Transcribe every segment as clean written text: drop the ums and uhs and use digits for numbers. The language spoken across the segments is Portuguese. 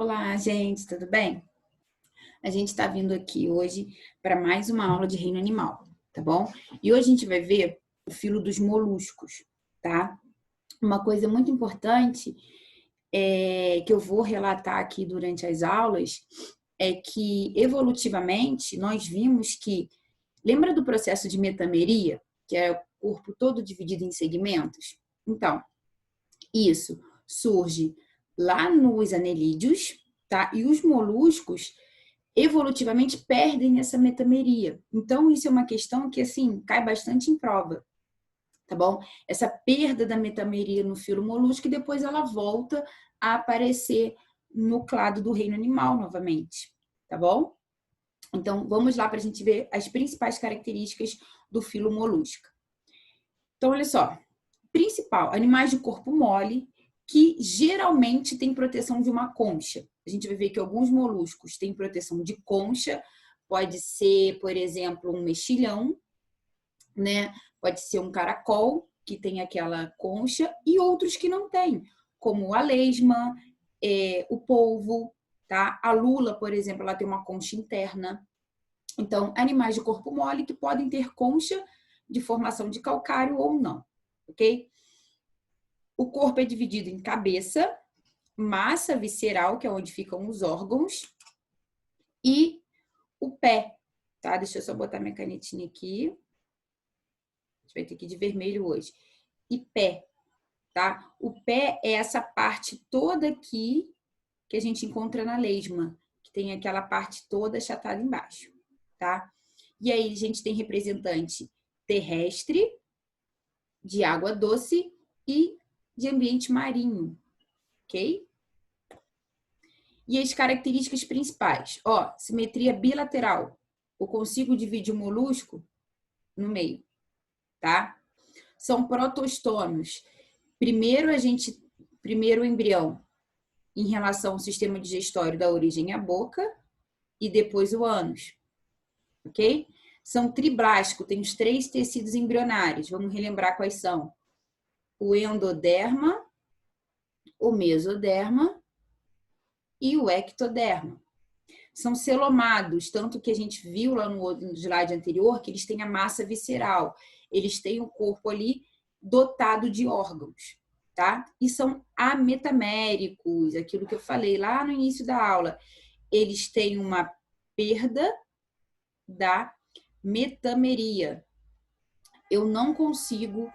Olá, gente, tudo bem? A gente está vindo aqui hoje para mais uma aula de reino animal, tá bom? E hoje a gente vai ver o filo dos moluscos, tá? Uma coisa muito importante que eu vou relatar aqui durante as aulas é que evolutivamente nós vimos que lembra do processo de metameria, que é o corpo todo dividido em segmentos? Então, isso surge lá nos anelídeos, tá? E os moluscos evolutivamente perdem essa metameria. Então, isso é uma questão que, assim, cai bastante em prova, tá bom? Essa perda da metameria no filo molusco e depois ela volta a aparecer no clado do reino animal novamente, tá bom? Então, vamos lá para a gente ver as principais características do filo molusco. Então, olha só. Principal, animais de corpo mole, que geralmente tem proteção de uma concha. A gente vai ver que alguns moluscos têm proteção de concha, pode ser, por exemplo, um mexilhão, né? Pode ser um caracol, que tem aquela concha, e outros que não têm, como a lesma, o polvo, tá? A lula, por exemplo, ela tem uma concha interna. Então, animais de corpo mole que podem ter concha de formação de calcário ou não, ok? O corpo é dividido em cabeça, massa visceral, que é onde ficam os órgãos, e o pé, tá? Deixa eu só botar minha canetinha aqui. A gente vai ter que ir de vermelho hoje. E pé, tá? O pé é essa parte toda aqui que a gente encontra na lesma, que tem aquela parte toda achatada embaixo, tá? E aí a gente tem representante terrestre, de água doce e de ambiente marinho, ok? E as características principais, ó, simetria bilateral. Eu consigo dividir o molusco no meio, tá? São protostômios. Primeiro o embrião em relação ao sistema digestório da origem à boca e depois o ânus, ok? São triblástico, tem os 3 tecidos embrionários. Vamos relembrar quais são: o endoderma, o mesoderma e o ectoderma. São celomados, tanto que a gente viu lá no slide anterior que eles têm a massa visceral, eles têm o corpo ali dotado de órgãos, tá? E são ametaméricos, aquilo que eu falei lá no início da aula. Eles têm uma perda da metameria. Eu não consigo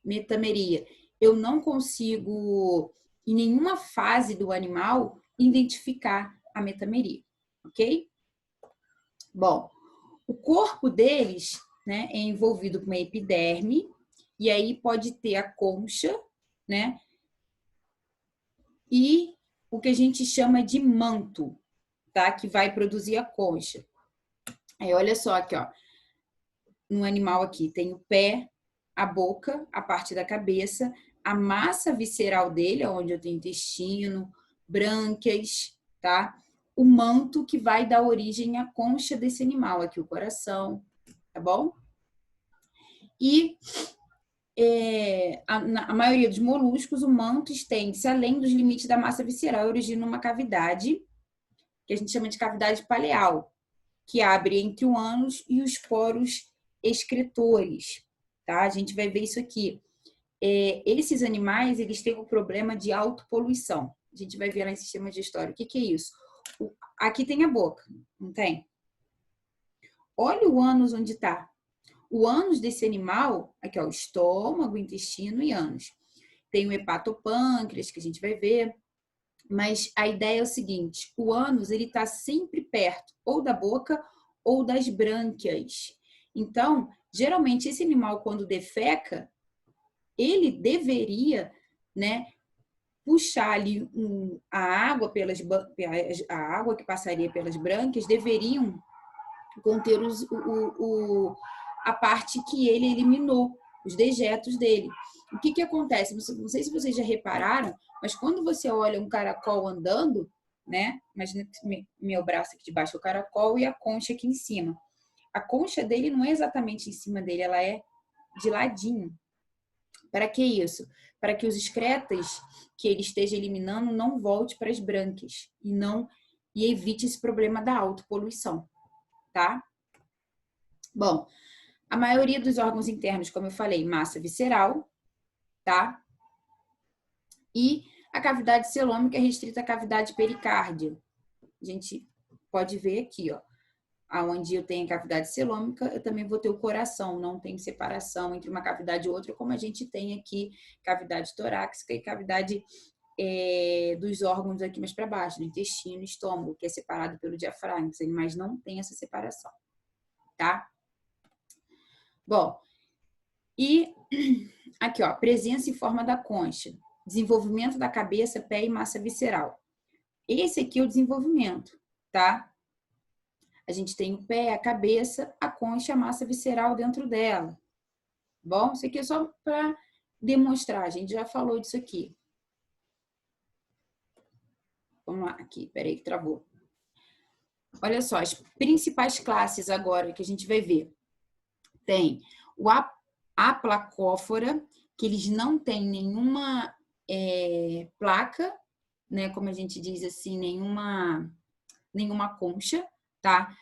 metameria. Eu não consigo, em nenhuma fase do animal, identificar a metameria, ok? Bom, o corpo deles, né, é envolvido com uma epiderme, e aí pode ter a concha, né, e o que a gente chama de manto, tá, que vai produzir a concha. Aí olha só aqui, ó, no animal aqui tem o pé, a boca, a parte da cabeça, a massa visceral dele, onde eu tenho intestino, brânquias, tá? O manto que vai dar origem à concha desse animal, aqui o coração, tá bom? E a maioria dos moluscos, o manto estende-se além dos limites da massa visceral e origina uma cavidade, que a gente chama de cavidade paleal, que abre entre o ânus e os poros excretores, tá? A gente vai ver isso aqui. Esses animais, eles têm um problema de autopoluição. A gente vai ver lá em sistema digestório. O que que é isso? Aqui tem a boca, não tem? Olha o ânus onde está. O ânus desse animal, aqui ó, o estômago, intestino e ânus. Tem o hepatopâncreas, que a gente vai ver. Mas a ideia é o seguinte, o ânus, ele está sempre perto ou da boca ou das brânquias. Então, geralmente, esse animal, quando defeca, ele deveria, né, puxar ali a água a água que passaria pelas brânquias deveriam conter a parte que ele eliminou, os dejetos dele. O que acontece? Não sei se vocês já repararam, mas quando você olha um caracol andando, né? Imagina meu braço aqui de baixo é o caracol e a concha aqui em cima. A concha dele não é exatamente em cima dele, ela é de ladinho. Para que isso? Para que os excretas que ele esteja eliminando não volte para as brânquias e evite esse problema da autopoluição, tá? Bom, a maioria dos órgãos internos, como eu falei, massa visceral, tá? E a cavidade celômica é restrita à cavidade pericárdia. A gente pode ver aqui, ó. Onde eu tenho a cavidade celômica, eu também vou ter o coração, não tem separação entre uma cavidade e outra, como a gente tem aqui cavidade torácica e cavidade dos órgãos aqui mais para baixo, do intestino e estômago, que é separado pelo diafragma, os animais não têm essa separação, tá? Bom, e aqui, ó, presença e forma da concha, desenvolvimento da cabeça, pé e massa visceral. Esse aqui é o desenvolvimento, tá? A gente tem o pé, a cabeça, a concha, a massa visceral dentro dela. Bom, isso aqui é só para demonstrar, a gente já falou disso aqui. Vamos lá, aqui, peraí que travou. Olha só, as principais classes agora que a gente vai ver. Tem o aplacófora, que eles não têm nenhuma placa, né, como a gente diz assim, nenhuma concha, tá?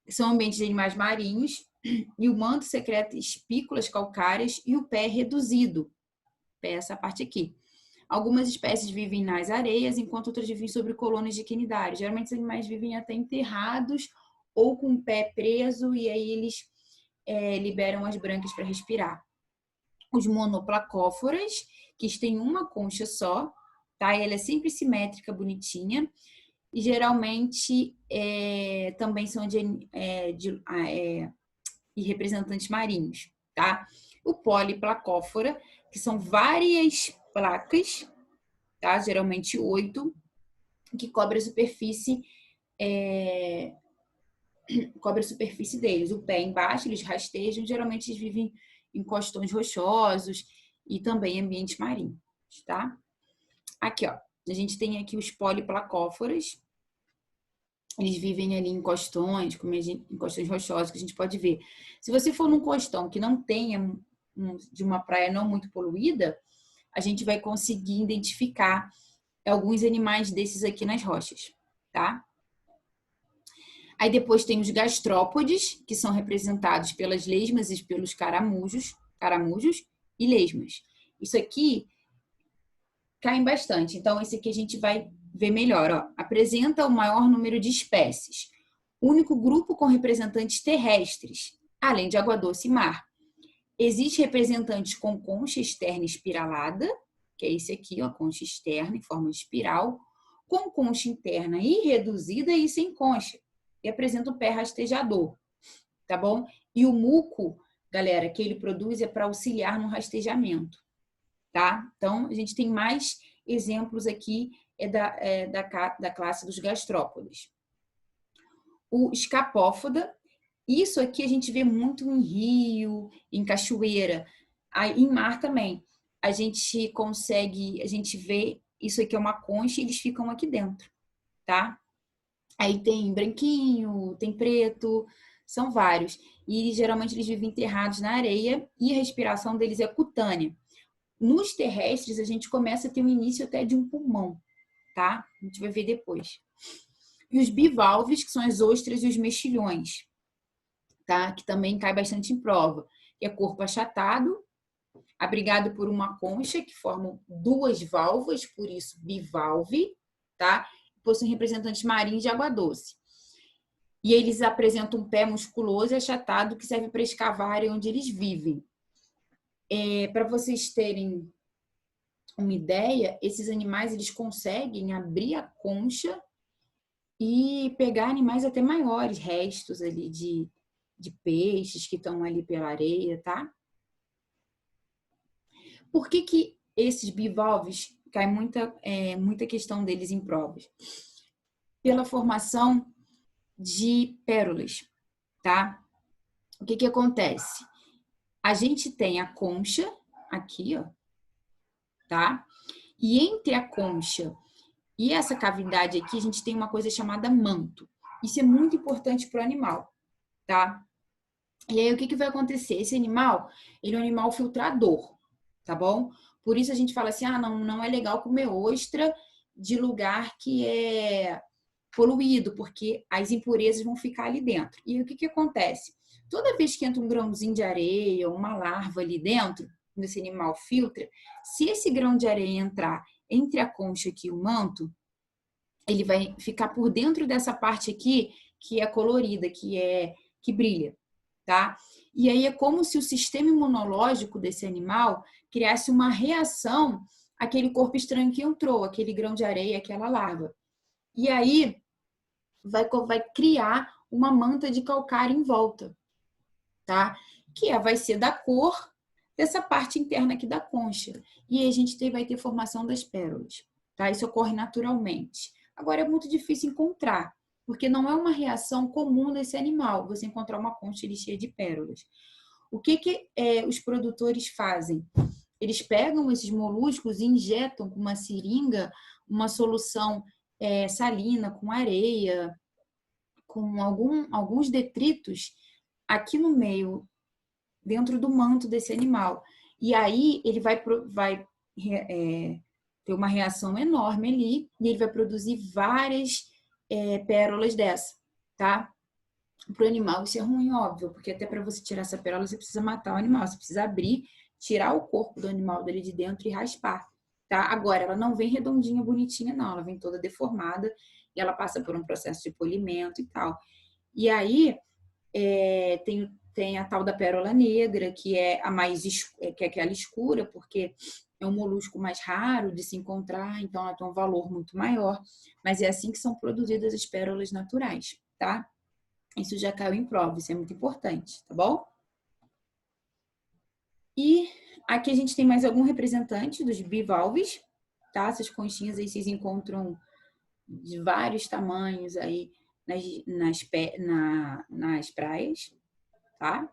São ambientes de animais marinhos, e o manto secreta espículas calcárias e o pé reduzido. Pé, essa parte aqui. Algumas espécies vivem nas areias, enquanto outras vivem sobre colônias de quinidários. Geralmente os animais vivem até enterrados ou com o pé preso, e aí eles liberam as brânquias para respirar. Os monoplacóforas, que têm uma concha só, tá? Ela é sempre simétrica, bonitinha, e geralmente também são e representantes marinhos, tá? O poliplacófora, que são várias placas, tá? Geralmente 8, que cobre a superfície deles. O pé embaixo, eles rastejam, geralmente eles vivem em costões rochosos e também em ambientes marinhos, tá? Aqui, ó, a gente tem aqui os poliplacóforas. Eles vivem ali em costões, em costões rochosos, que a gente pode ver. Se você for num costão que não tenha de uma praia não muito poluída, a gente vai conseguir identificar alguns animais desses aqui nas rochas, tá? Aí depois tem os gastrópodes, que são representados pelas lesmas e pelos caramujos e lesmas. Isso aqui caem bastante. Então, esse aqui a gente vai ver melhor. Ó. Apresenta o maior número de espécies. Único grupo com representantes terrestres, além de água doce e mar. Existe representantes com concha externa espiralada, que é esse aqui, ó, concha externa em forma de espiral, com concha interna irreduzida e sem concha. E apresenta o pé rastejador, tá bom? E o muco, galera, que ele produz é para auxiliar no rastejamento, tá? Então, a gente tem mais exemplos aqui da classe dos gastrópodes. O escapópoda, isso aqui a gente vê muito em rio, em cachoeira, em mar também. A gente vê, isso aqui é uma concha e eles ficam aqui dentro, tá? Aí tem branquinho, tem preto, são vários. E geralmente eles vivem enterrados na areia e a respiração deles é cutânea. Nos terrestres, a gente começa a ter um início até de um pulmão, tá? A gente vai ver depois. E os bivalves, que são as ostras e os mexilhões, tá? Que também cai bastante em prova. Que é corpo achatado, abrigado por uma concha, que formam duas valvas, por isso bivalve, tá? Possuem representantes marinhos de água doce. E eles apresentam um pé musculoso e achatado que serve para escavar onde eles vivem. Para vocês terem uma ideia, esses animais eles conseguem abrir a concha e pegar animais até maiores, restos ali de peixes que estão ali pela areia, tá? Por que esses bivalves, cai muita questão deles em provas? Pela formação de pérolas, tá? O que acontece? A gente tem a concha aqui, ó, tá? E entre a concha e essa cavidade aqui, a gente tem uma coisa chamada manto. Isso é muito importante para o animal, tá? E aí, o que vai acontecer? Esse animal, ele é um animal filtrador, tá bom? Por isso a gente fala assim, não é legal comer ostra de lugar que é poluído, porque as impurezas vão ficar ali dentro. E o que acontece? Toda vez que entra um grãozinho de areia ou uma larva ali dentro, quando esse animal filtra, se esse grão de areia entrar entre a concha aqui e o manto, ele vai ficar por dentro dessa parte aqui que é colorida, que brilha, tá? E aí é como se o sistema imunológico desse animal criasse uma reação àquele corpo estranho que entrou, aquele grão de areia, aquela larva. E aí vai criar uma manta de calcário em volta, tá? Que vai ser da cor dessa parte interna aqui da concha. E aí a gente vai ter formação das pérolas, tá? Isso ocorre naturalmente. Agora é muito difícil encontrar, porque não é uma reação comum desse animal, você encontrar uma concha cheia de pérolas. O que os produtores fazem? Eles pegam esses moluscos e injetam com uma seringa uma solução salina, com areia, com alguns detritos aqui no meio, dentro do manto desse animal. E aí ele vai ter uma reação enorme ali e ele vai produzir várias pérolas dessa, tá? Para o animal isso é ruim, óbvio, porque até para você tirar essa pérola você precisa matar o animal, você precisa abrir, tirar o corpo do animal dali de dentro e raspar, tá? Agora, ela não vem redondinha, bonitinha, não, ela vem toda deformada e ela passa por um processo de polimento e tal. E aí tem a tal da pérola negra, que é a mais que é aquela escura, porque é um molusco mais raro de se encontrar, então ela tem um valor muito maior, mas é assim que são produzidas as pérolas naturais, tá? Isso já caiu em prova, isso é muito importante, tá bom? E aqui a gente tem mais algum representante dos bivalves, tá? Essas conchinhas aí vocês encontram de vários tamanhos aí nas praias, tá?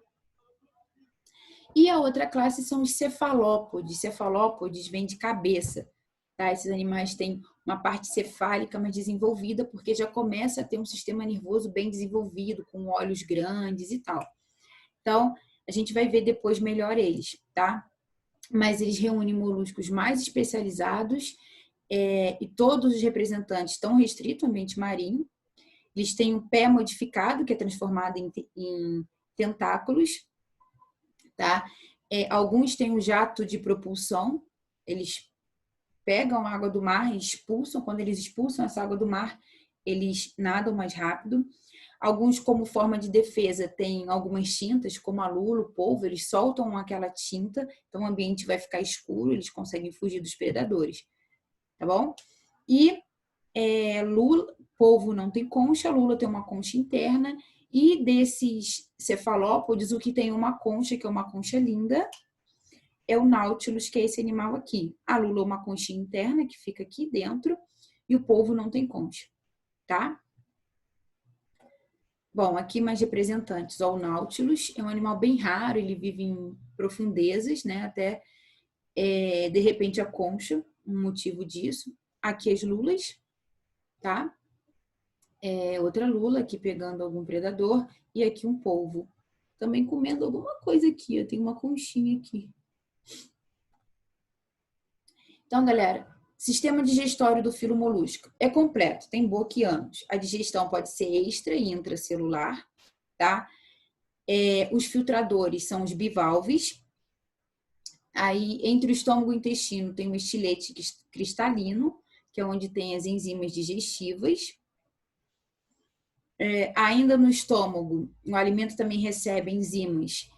E a outra classe são os cefalópodes. Cefalópodes vem de cabeça, tá? Esses animais têm uma parte cefálica mais desenvolvida, porque já começa a ter um sistema nervoso bem desenvolvido, com olhos grandes e tal. Então, a gente vai ver depois melhor eles, tá? Mas eles reúnem moluscos mais especializados e todos os representantes estão restritos ao ambiente marinho. Eles têm um pé modificado, que é transformado em tentáculos, tá? Alguns têm um jato de propulsão, eles pegam a água do mar e expulsam. Quando eles expulsam essa água do mar, eles nadam mais rápido. Alguns, como forma de defesa, têm algumas tintas, como a lula, o polvo, eles soltam aquela tinta, então o ambiente vai ficar escuro, eles conseguem fugir dos predadores, tá bom? E lula, polvo não tem concha, lula tem uma concha interna, e desses cefalópodes, o que tem uma concha, que é uma concha linda, é o Nautilus, que é esse animal aqui. A lula é uma conchinha interna, que fica aqui dentro, e o polvo não tem concha, tá? Bom, aqui mais representantes. Ó, o Nautilus é um animal bem raro, ele vive em profundezas, né? Até, de repente, a concha, um motivo disso. Aqui as lulas, tá? Outra lula aqui pegando algum predador. E aqui um polvo. Também comendo alguma coisa aqui. Eu tenho uma conchinha aqui. Então, galera, sistema digestório do filo molusco é completo, tem boca e ânus. A digestão pode ser extra e intracelular, tá? Os filtradores são os bivalves. Aí, entre o estômago e o intestino, tem um estilete cristalino, que é onde tem as enzimas digestivas. Ainda no estômago, o alimento também recebe enzimas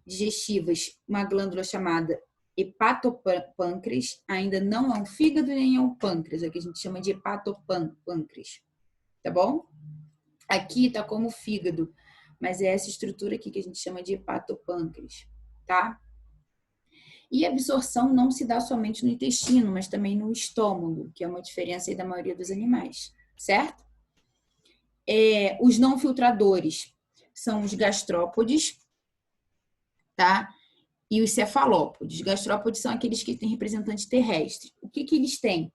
digestivas, uma glândula chamada hepatopâncreas, ainda não é um fígado nem é um pâncreas, aqui a gente chama de hepatopâncreas, tá bom? Aqui tá como fígado, mas é essa estrutura aqui que a gente chama de hepatopâncreas, tá? E a absorção não se dá somente no intestino, mas também no estômago, que é uma diferença aí da maioria dos animais, certo? Os não filtradores são os gastrópodes, tá? E os cefalópodes. Gastrópodes são aqueles que têm representante terrestre. O que eles têm?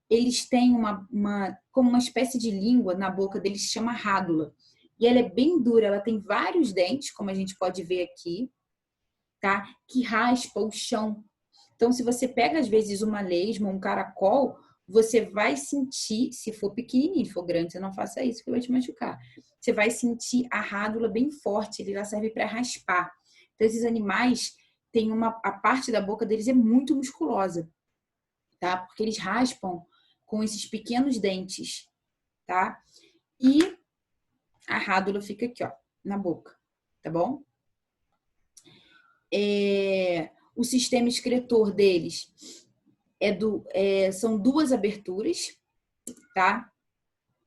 Eles têm como uma espécie de língua na boca deles, se chama rádula. E ela é bem dura, ela tem vários dentes, como a gente pode ver aqui, tá? Que raspa o chão. Então, se você pega, às vezes, uma lesma, um caracol, você vai sentir, se for pequenininho, se for grande, você não faça isso que vai te machucar. Você vai sentir a rádula bem forte, ele lá serve para raspar. Então, esses animais têm a parte da boca deles é muito musculosa, tá? Porque eles raspam com esses pequenos dentes, tá? E a rádula fica aqui, ó, na boca, tá bom? O sistema excretor deles são duas aberturas, tá?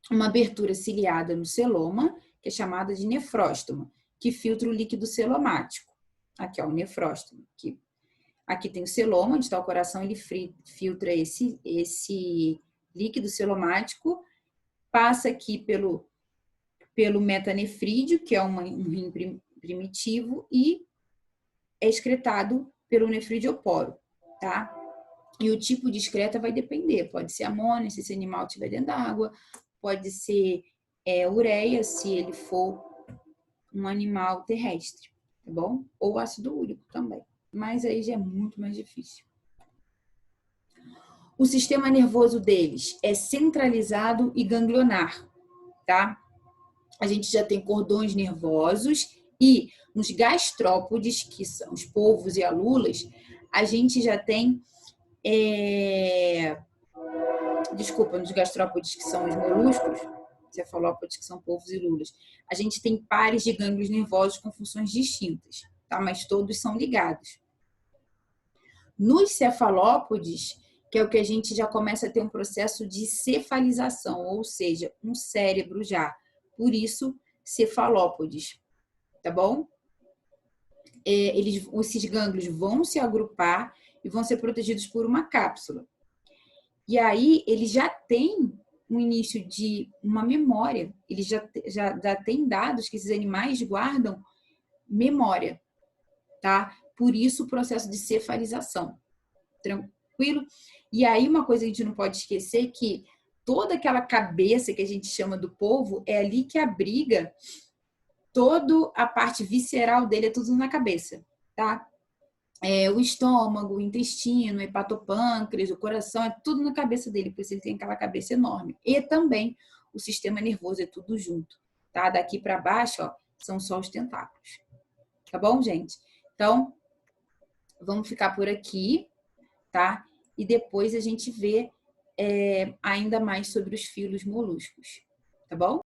Uma abertura ciliada no celoma, que é chamada de nefróstoma, que filtra o líquido celomático. Aqui, ó, o nefróstoma. Aqui tem o celoma, onde está o coração, ele filtra esse líquido celomático, passa aqui pelo metanefrídeo, que é um rim primitivo, e é excretado pelo nefridioporo, tá? E o tipo de excreta vai depender. Pode ser amônia, se esse animal estiver dentro da água. Pode ser ureia, se ele for um animal terrestre, tá bom? Ou ácido úrico também. Mas aí já é muito mais difícil. O sistema nervoso deles é centralizado e ganglionar, tá? A gente já tem cordões nervosos e nos gastrópodes, que são os polvos e alulas, a gente já tem nos gastrópodes, que são os moluscos, cefalópodes, que são polvos e lulas, a gente tem pares de gânglios nervosos com funções distintas, tá? Mas todos são ligados. Nos cefalópodes, que é o que a gente já começa a ter um processo de cefalização, ou seja, um cérebro já. Por isso, cefalópodes, tá bom? Esses gânglios vão se agrupar e vão ser protegidos por uma cápsula. E aí, ele já tem um início de uma memória. Ele já tem dados que esses animais guardam memória, tá? Por isso, o processo de cefalização. Tranquilo? E aí, uma coisa que a gente não pode esquecer é que toda aquela cabeça que a gente chama do polvo é ali que abriga toda a parte visceral dele, é tudo na cabeça, tá? O estômago, o intestino, o hepatopâncreas, o coração, é tudo na cabeça dele, por isso ele tem aquela cabeça enorme. E também o sistema nervoso, é tudo junto, tá? Daqui para baixo, ó, são só os tentáculos. Tá bom, gente? Então, vamos ficar por aqui, tá? E depois a gente vê ainda mais sobre os filos moluscos, tá bom?